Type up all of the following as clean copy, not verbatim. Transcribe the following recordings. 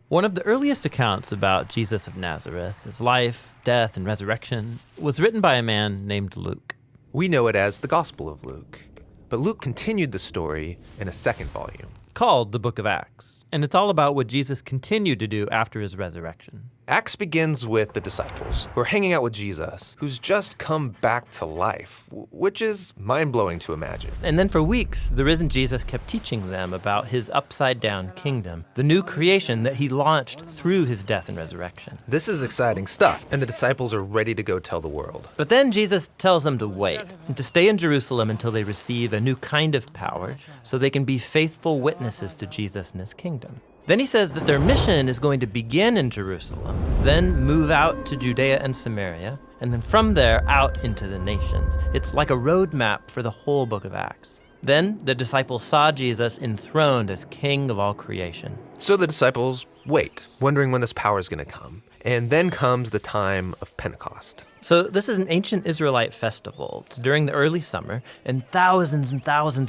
One of the earliest accounts about Jesus of Nazareth, his life, death, and resurrection, was written by a man named Luke. We know it as the Gospel of Luke, but Luke continued the story in a second volume, Called the Book of Acts, and it's all about what Jesus continued to do after his resurrection. Acts begins with the disciples who are hanging out with Jesus, who's just come back to life, which is mind-blowing to imagine. And then for weeks, the risen Jesus kept teaching them about his upside-down kingdom, the new creation that he launched through his death and resurrection. This is exciting stuff, and the disciples are ready to go tell the world. But then Jesus tells them to wait and to stay in Jerusalem until they receive a new kind of power so they can be faithful witnesses to Jesus and his kingdom. Then he says that their mission is going to begin in Jerusalem, then move out to Judea and Samaria, and then from there out into the nations. It's like a roadmap for the whole book of Acts. Then the disciples saw Jesus enthroned as king of all creation. So the disciples wait, wondering when this power is going to come. And then comes the time of Pentecost. So this is an ancient Israelite festival. It's during the early summer, and thousands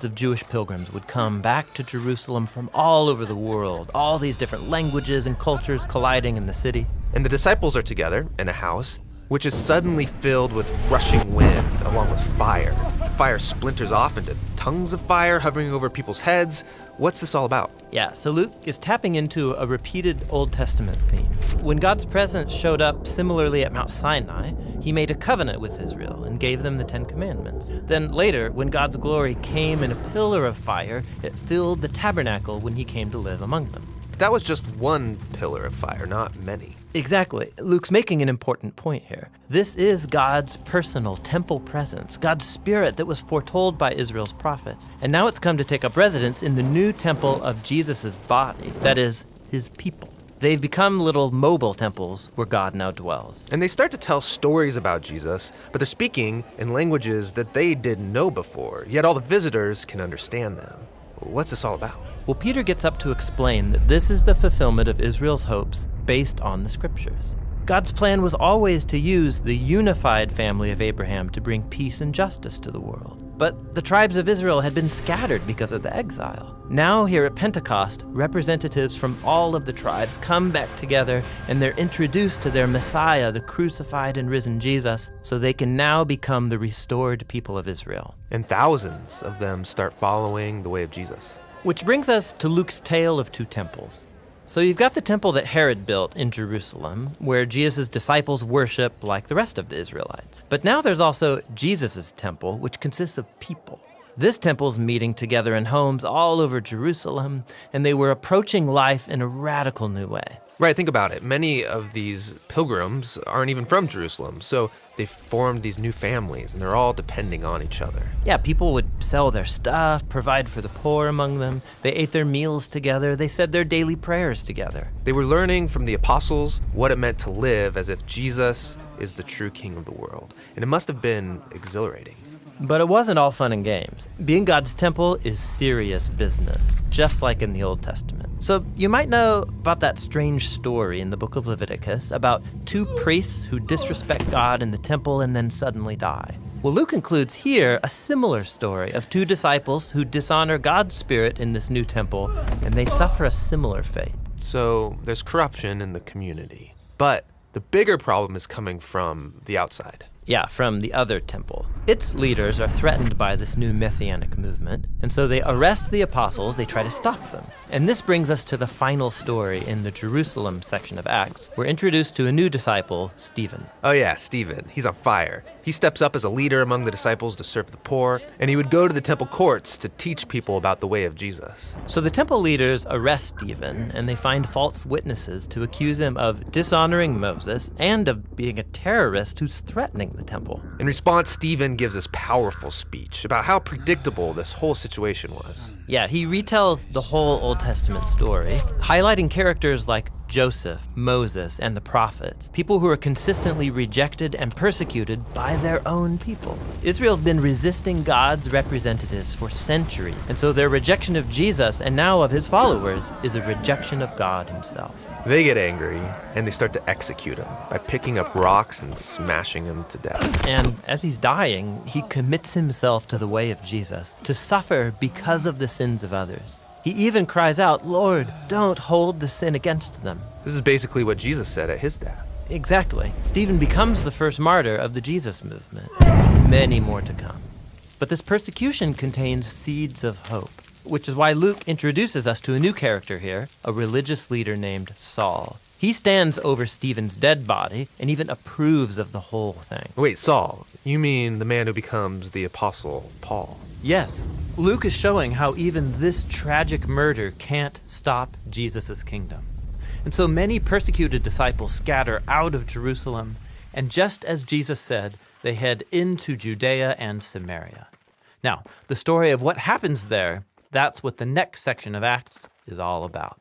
of Jewish pilgrims would come back to Jerusalem from all over the world, all these different languages and cultures colliding in the city. And the disciples are together in a house, which is suddenly filled with rushing wind along with fire. Fire splinters off into tongues of fire hovering over people's heads. What's this all about? Yeah, so Luke is tapping into a repeated Old Testament theme. When God's presence showed up similarly at Mount Sinai, he made a covenant with Israel and gave them the Ten Commandments. Then later, when God's glory came in a pillar of fire, it filled the tabernacle when he came to live among them. That was just one pillar of fire, not many. Exactly. Luke's making an important point here. This is God's personal temple presence, God's spirit that was foretold by Israel's prophets. And now it's come to take up residence in the new temple of Jesus' body, that is, his people. They've become little mobile temples where God now dwells. And they start to tell stories about Jesus, but they're speaking in languages that they didn't know before, yet all the visitors can understand them. What's this all about? Well, Peter gets up to explain that this is the fulfillment of Israel's hopes based on the scriptures. God's plan was always to use the unified family of Abraham to bring peace and justice to the world. But the tribes of Israel had been scattered because of the exile. Now here at Pentecost, representatives from all of the tribes come back together and they're introduced to their Messiah, the crucified and risen Jesus, so they can now become the restored people of Israel. And thousands of them start following the way of Jesus. Which brings us to Luke's tale of two temples. So you've got the temple that Herod built in Jerusalem, where Jesus' disciples worship like the rest of the Israelites. But now there's also Jesus' temple, which consists of people. This temple's meeting together in homes all over Jerusalem, and they were approaching life in a radical new way. Right, think about it. Many of these pilgrims aren't even from Jerusalem, so they've formed these new families, and they're all depending on each other. Yeah, people would sell their stuff, provide for the poor among them. They ate their meals together. They said their daily prayers together. They were learning from the apostles what it meant to live as if Jesus is the true king of the world, and it must have been exhilarating. But it wasn't all fun and games. Being God's temple is serious business, just like in the Old Testament. So you might know about that strange story in the book of Leviticus about two priests who disrespect God in the temple and then suddenly die. Well, Luke includes here a similar story of two disciples who dishonor God's spirit in this new temple, and they suffer a similar fate. So there's corruption in the community. But the bigger problem is coming from the outside. Yeah, from the other temple. Its leaders are threatened by this new messianic movement, and so they arrest the apostles, they try to stop them. And this brings us to the final story in the Jerusalem section of Acts. We're introduced to a new disciple, Stephen. Oh yeah, Stephen. He's on fire. He steps up as a leader among the disciples to serve the poor, and he would go to the temple courts to teach people about the way of Jesus. So the temple leaders arrest Stephen, and they find false witnesses to accuse him of dishonoring Moses and of being a terrorist who's threatening the temple. In response, Stephen gives this powerful speech about how predictable this whole situation was. Yeah, he retells the whole Old Testament story, highlighting characters like Joseph, Moses, and the prophets, people who are consistently rejected and persecuted by their own people. Israel's been resisting God's representatives for centuries, and so their rejection of Jesus and now of his followers is a rejection of God himself. They get angry, and they start to execute him by picking up rocks and smashing him to death. And as he's dying, he commits himself to the way of Jesus, to suffer because of the sins of others. He even cries out, "Lord, don't hold the sin against them." This is basically what Jesus said at his death. Exactly. Stephen becomes the first martyr of the Jesus movement, with many more to come. But this persecution contains seeds of hope, which is why Luke introduces us to a new character here, a religious leader named Saul. He stands over Stephen's dead body and even approves of the whole thing. Wait, Saul, you mean the man who becomes the Apostle Paul? Yes, Luke is showing how even this tragic murder can't stop Jesus' kingdom. And so many persecuted disciples scatter out of Jerusalem, and just as Jesus said, they head into Judea and Samaria. Now, the story of what happens there, that's what the next section of Acts is all about.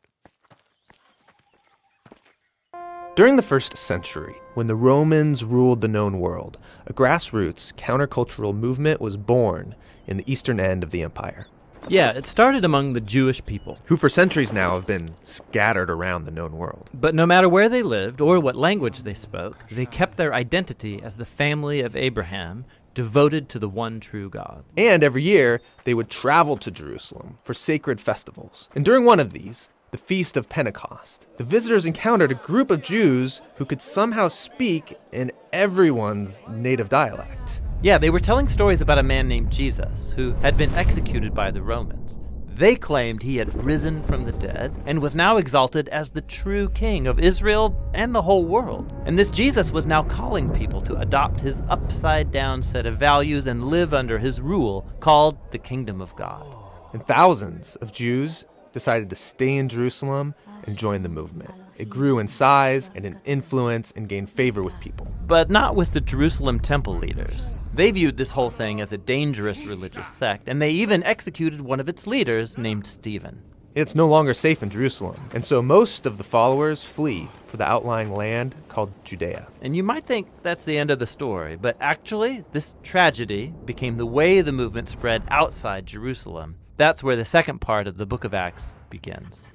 During the first century, when the Romans ruled the known world, a grassroots countercultural movement was born in the eastern end of the empire, Yeah, it started among the Jewish people. who for centuries now have been scattered around the known world. But no matter where they lived or what language they spoke, they kept their identity as the family of Abraham, devoted to the one true God. And every year, they would travel to Jerusalem for sacred festivals. And during one of these, the Feast of Pentecost, the visitors encountered a group of Jews who could somehow speak in everyone's native dialect. Yeah, they were telling stories about a man named Jesus who had been executed by the Romans. They claimed he had risen from the dead and was now exalted as the true king of Israel and the whole world. And this Jesus was now calling people to adopt his upside-down set of values and live under his rule, called the Kingdom of God. And thousands of Jews decided to stay in Jerusalem and join the movement. It grew in size and in influence and gained favor with people. But not with the Jerusalem temple leaders. They viewed this whole thing as a dangerous religious sect, and they even executed one of its leaders named Stephen. It's no longer safe in Jerusalem, and so most of the followers flee for the outlying land called Judea. And you might think that's the end of the story, but actually, this tragedy became the way the movement spread outside Jerusalem. That's where the second part of the book of Acts begins.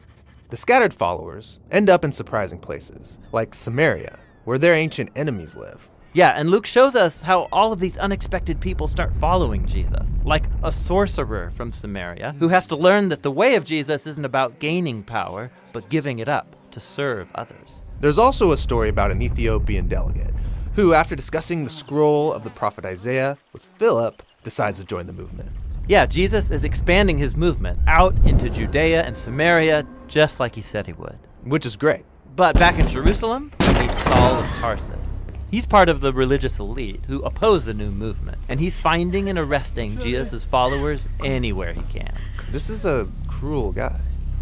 The scattered followers end up in surprising places, like Samaria, where their ancient enemies live. Yeah, and Luke shows us how all of these unexpected people start following Jesus, like a sorcerer from Samaria who has to learn that the way of Jesus isn't about gaining power, but giving it up to serve others. There's also a story about an Ethiopian delegate who, after discussing the scroll of the prophet Isaiah with Philip, decides to join the movement. Yeah, Jesus is expanding his movement out into Judea and Samaria, just like he said he would. Which is great. But back in Jerusalem, we meet Saul of Tarsus. He's part of the religious elite who oppose the new movement, and he's finding and arresting Jesus' followers anywhere he can. This is a cruel guy.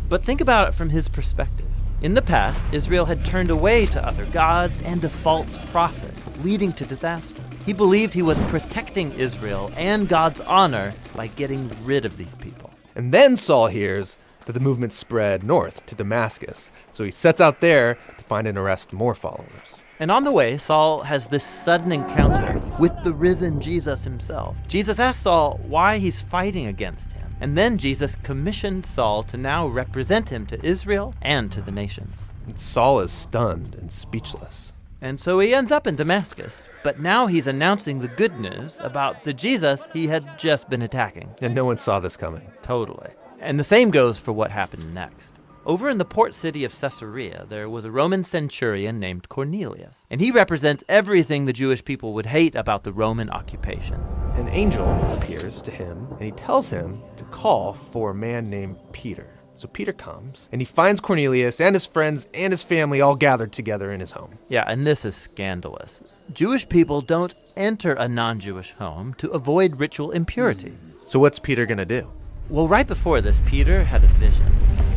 But think about it from his perspective. In the past, Israel had turned away to other gods and to false prophets, leading to disaster. He believed he was protecting Israel and God's honor by getting rid of these people. And then Saul hears that the movement spread north to Damascus, so he sets out there to find and arrest more followers. And on the way, Saul has this sudden encounter with the risen Jesus himself. Jesus asks Saul why he's fighting against him. And then Jesus commissioned Saul to now represent him to Israel and to the nations. And Saul is stunned and speechless. And so he ends up in Damascus. But now he's announcing the good news about the Jesus he had just been attacking. And no one saw this coming. Totally. And the same goes for what happened next. Over in the port city of Caesarea, there was a Roman centurion named Cornelius. And he represents everything the Jewish people would hate about the Roman occupation. An angel appears to him, and he tells him to call for a man named Peter. So Peter comes, and he finds Cornelius and his friends and his family all gathered together in his home. Yeah, and this is scandalous. Jewish people don't enter a non-Jewish home to avoid ritual impurity. So what's Peter gonna do? Well, right before this, Peter had a vision.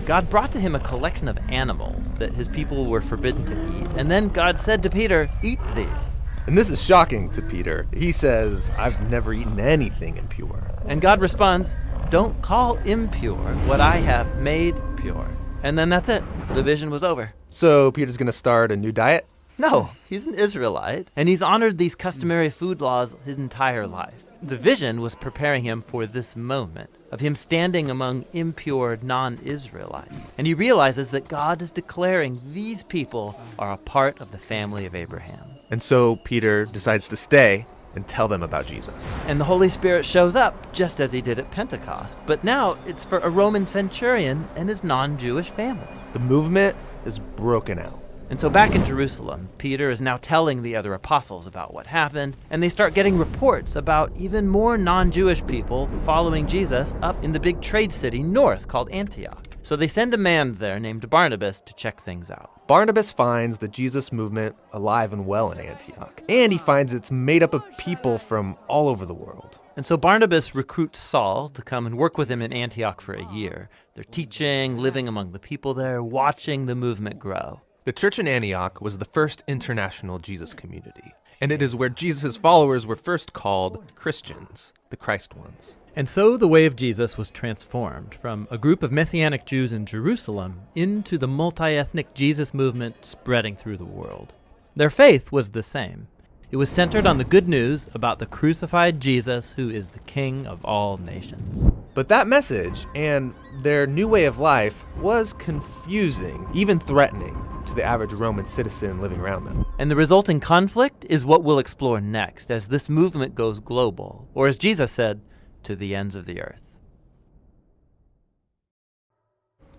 God brought to him a collection of animals that his people were forbidden to eat, and then God said to Peter, "Eat these." And this is shocking to Peter. He says, "I've never eaten anything impure." And God responds, "Don't call impure what I have made pure." And then that's it. The vision was over. So Peter's gonna start a new diet? No, he's an Israelite, and he's honored these customary food laws his entire life. The vision was preparing him for this moment of him standing among impure non-Israelites. And he realizes that God is declaring these people are a part of the family of Abraham. And so Peter decides to stay and tell them about Jesus. And the Holy Spirit shows up just as he did at Pentecost. But now it's for a Roman centurion and his non-Jewish family. The movement is broken out. And so back in Jerusalem, Peter is now telling the other apostles about what happened, and they start getting reports about even more non-Jewish people following Jesus up in the big trade city north called Antioch. So they send a man there named Barnabas to check things out. Barnabas finds the Jesus movement alive and well in Antioch, and he finds it's made up of people from all over the world. And so Barnabas recruits Saul to come and work with him in Antioch for a year. They're teaching, living among the people there, watching the movement grow. The church in Antioch was the first international Jesus community, and it is where Jesus' followers were first called Christians, the Christ ones. And so the way of Jesus was transformed from a group of Messianic Jews in Jerusalem into the multi-ethnic Jesus movement spreading through the world. Their faith was the same. It was centered on the good news about the crucified Jesus, who is the King of all nations. But that message and their new way of life was confusing, even threatening, to the average Roman citizen living around them. And the resulting conflict is what we'll explore next as this movement goes global, or as Jesus said, to the ends of the earth.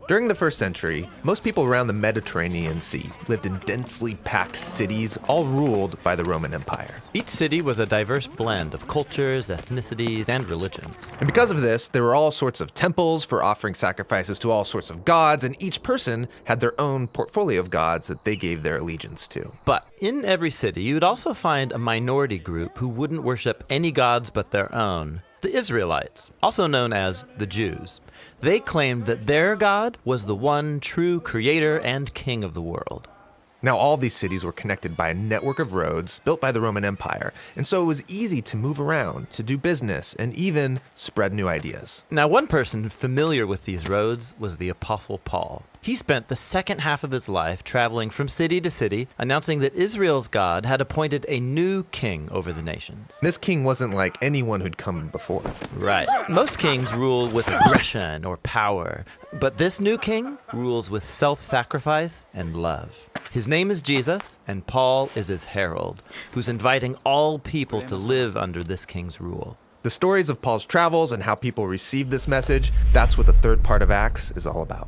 During the first century, most people around the Mediterranean Sea lived in densely packed cities, all ruled by the Roman Empire. Each city was a diverse blend of cultures, ethnicities, and religions. And because of this, there were all sorts of temples for offering sacrifices to all sorts of gods, and each person had their own portfolio of gods that they gave their allegiance to. But in every city, you would also find a minority group who wouldn't worship any gods but their own. The Israelites, also known as the Jews. They claimed that their God was the one true creator and king of the world. Now, all these cities were connected by a network of roads built by the Roman Empire, and so it was easy to move around, to do business, and even spread new ideas. Now, one person familiar with these roads was the Apostle Paul. He spent the second half of his life traveling from city to city, announcing that Israel's God had appointed a new king over the nations. This king wasn't like anyone who'd come before. Right. Most kings rule with aggression or power, but this new king rules with self-sacrifice and love. His name is Jesus, and Paul is his herald, who's inviting all people to live under this king's rule. The stories of Paul's travels and how people received this message, that's what the third part of Acts is all about.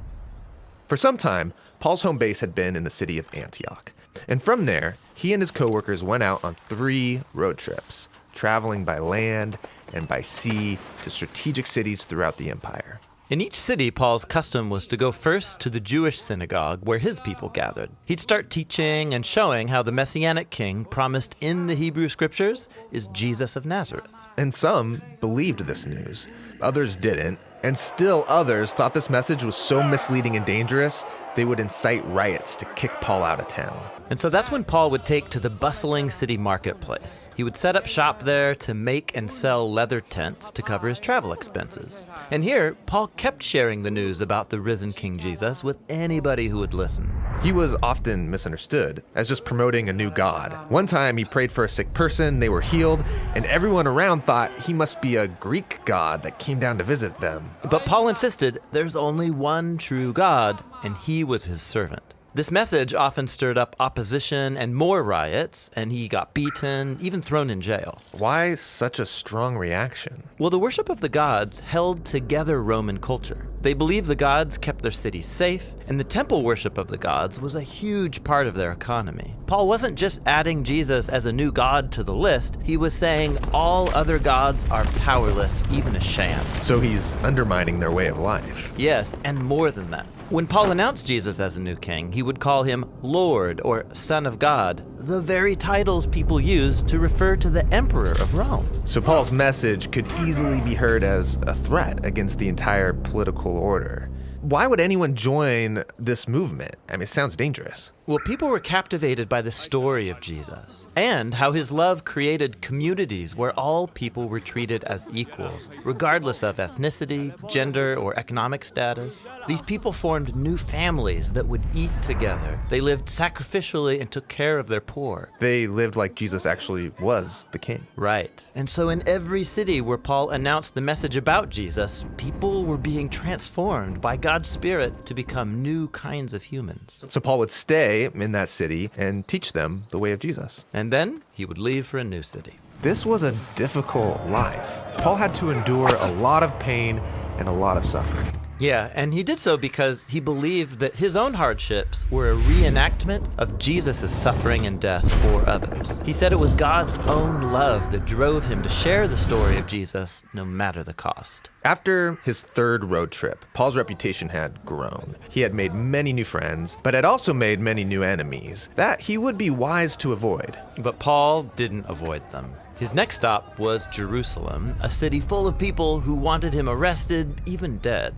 For some time, Paul's home base had been in the city of Antioch. And from there, he and his co-workers went out on 3 road trips, traveling by land and by sea to strategic cities throughout the empire. In each city, Paul's custom was to go first to the Jewish synagogue where his people gathered. He'd start teaching and showing how the Messianic king promised in the Hebrew scriptures is Jesus of Nazareth. And some believed this news, others didn't, and still others thought this message was so misleading and dangerous, they would incite riots to kick Paul out of town. And so that's when Paul would take to the bustling city marketplace. He would set up shop there to make and sell leather tents to cover his travel expenses. And here, Paul kept sharing the news about the risen King Jesus with anybody who would listen. He was often misunderstood as just promoting a new god. One time he prayed for a sick person, they were healed, and everyone around thought he must be a Greek god that came down to visit them. But Paul insisted there's only one true God, and he was his servant. This message often stirred up opposition and more riots, and he got beaten, even thrown in jail. Why such a strong reaction? Well, the worship of the gods held together Roman culture. They believed the gods kept their cities safe, and the temple worship of the gods was a huge part of their economy. Paul wasn't just adding Jesus as a new god to the list, he was saying all other gods are powerless, even a sham. So he's undermining their way of life. Yes, and more than that. When Paul announced Jesus as a new king, he would call him Lord or Son of God, the very titles people used to refer to the emperor of Rome. So Paul's message could easily be heard as a threat against the entire political order. Why would anyone join this movement? I mean, it sounds dangerous. Well, people were captivated by the story of Jesus and how his love created communities where all people were treated as equals, regardless of ethnicity, gender, or economic status. These people formed new families that would eat together. They lived sacrificially and took care of their poor. They lived like Jesus actually was the king. Right. And so in every city where Paul announced the message about Jesus, people were being transformed by God's Spirit to become new kinds of humans. So Paul would stay stay in that city and teach them the way of Jesus. And then he would leave for a new city. This was a difficult life. Paul had to endure a lot of pain and a lot of suffering. Yeah, and he did so because he believed that his own hardships were a reenactment of Jesus' suffering and death for others. He said it was God's own love that drove him to share the story of Jesus, no matter the cost. After his third road trip, Paul's reputation had grown. He had made many new friends, but had also made many new enemies that he would be wise to avoid. But Paul didn't avoid them. His next stop was Jerusalem, a city full of people who wanted him arrested, even dead.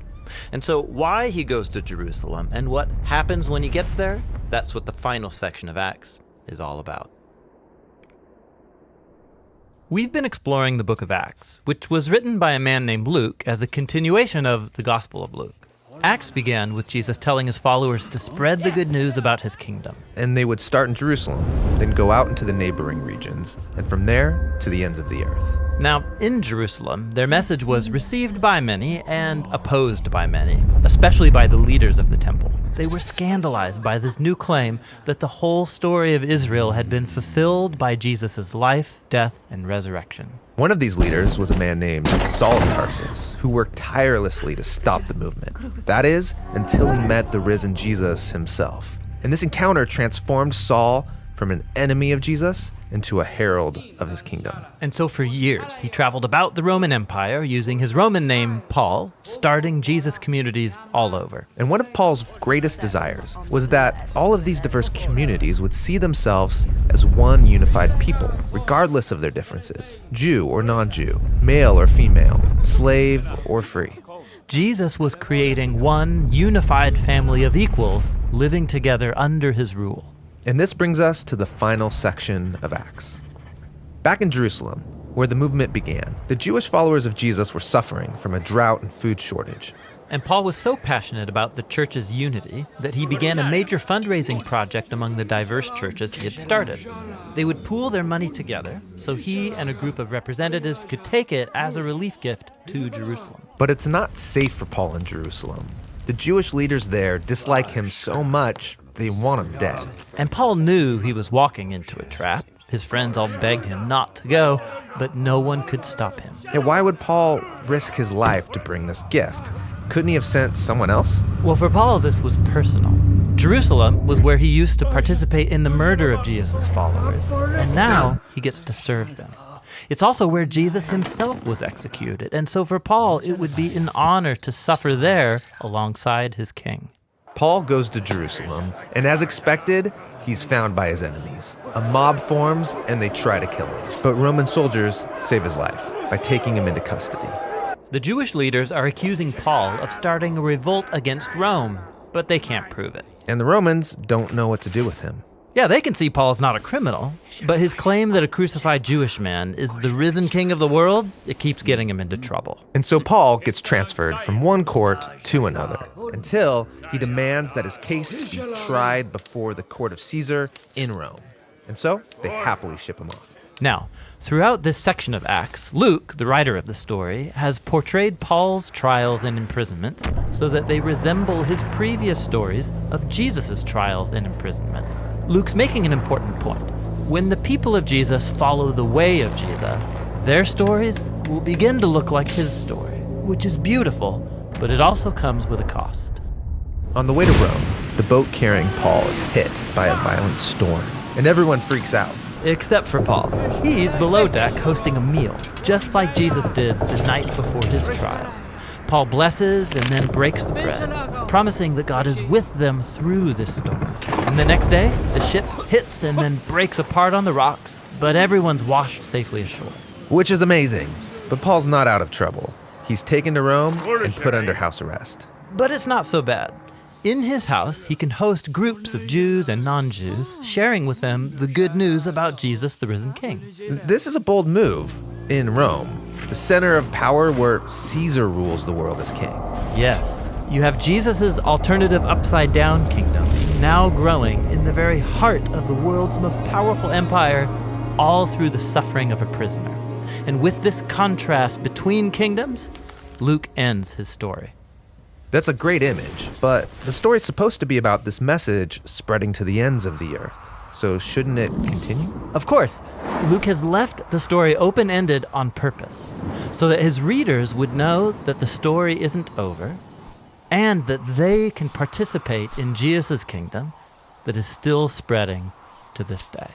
And so why he goes to Jerusalem and what happens when he gets there, that's what the final section of Acts is all about. We've been exploring the book of Acts, which was written by a man named Luke as a continuation of the Gospel of Luke. Acts began with Jesus telling his followers to spread the good news about his kingdom. And they would start in Jerusalem, then go out into the neighboring regions, and from there to the ends of the earth. Now, in Jerusalem, their message was received by many and opposed by many, especially by the leaders of the temple. They were scandalized by this new claim that the whole story of Israel had been fulfilled by Jesus' life, death, and resurrection. One of these leaders was a man named Saul of Tarsus, who worked tirelessly to stop the movement. That is, until he met the risen Jesus himself. And this encounter transformed Saul from an enemy of Jesus into a herald of his kingdom. And so for years, he traveled about the Roman Empire using his Roman name, Paul, starting Jesus communities all over. And one of Paul's greatest desires was that all of these diverse communities would see themselves as one unified people, regardless of their differences, Jew or non-Jew, male or female, slave or free. Jesus was creating one unified family of equals living together under his rule. And this brings us to the final section of Acts. Back in Jerusalem, where the movement began, the Jewish followers of Jesus were suffering from a drought and food shortage. And Paul was so passionate about the church's unity that he began a major fundraising project among the diverse churches he had started. They would pool their money together so he and a group of representatives could take it as a relief gift to Jerusalem. But it's not safe for Paul in Jerusalem. The Jewish leaders there dislike him so much they want him dead. And Paul knew he was walking into a trap. His friends all begged him not to go, but no one could stop him. Yeah, why would Paul risk his life to bring this gift? Couldn't he have sent someone else? Well, for Paul, this was personal. Jerusalem was where he used to participate in the murder of Jesus' followers, and now he gets to serve them. It's also where Jesus himself was executed, and so for Paul, it would be an honor to suffer there alongside his king. Paul goes to Jerusalem, and as expected, he's found by his enemies. A mob forms, and they try to kill him. But Roman soldiers save his life by taking him into custody. The Jewish leaders are accusing Paul of starting a revolt against Rome, but they can't prove it. And the Romans don't know what to do with him. Yeah, they can see Paul's not a criminal, but his claim that a crucified Jewish man is the risen king of the world, it keeps getting him into trouble. And so Paul gets transferred from one court to another until he demands that his case be tried before the court of Caesar in Rome. And so they happily ship him off. Now, throughout this section of Acts, Luke, the writer of the story, has portrayed Paul's trials and imprisonments so that they resemble his previous stories of Jesus' trials and imprisonment. Luke's making an important point. When the people of Jesus follow the way of Jesus, their stories will begin to look like his story, which is beautiful, but it also comes with a cost. On the way to Rome, the boat carrying Paul is hit by a violent storm, and everyone freaks out. Except for Paul. He's below deck hosting a meal, just like Jesus did the night before his trial. Paul blesses and then breaks the bread, promising that God is with them through this storm. And the next day, the ship hits and then breaks apart on the rocks, but everyone's washed safely ashore. Which is amazing. But Paul's not out of trouble. He's taken to Rome and put under house arrest. But it's not so bad. In his house, he can host groups of Jews and non-Jews, sharing with them the good news about Jesus, the risen king. This is a bold move in Rome, the center of power where Caesar rules the world as king. Yes, you have Jesus' alternative upside-down kingdom, now growing in the very heart of the world's most powerful empire, all through the suffering of a prisoner. And with this contrast between kingdoms, Luke ends his story. That's a great image, but the story's supposed to be about this message spreading to the ends of the earth. So shouldn't it continue? Of course, Luke has left the story open-ended on purpose, so that his readers would know that the story isn't over, and that they can participate in Jesus' kingdom that is still spreading to this day.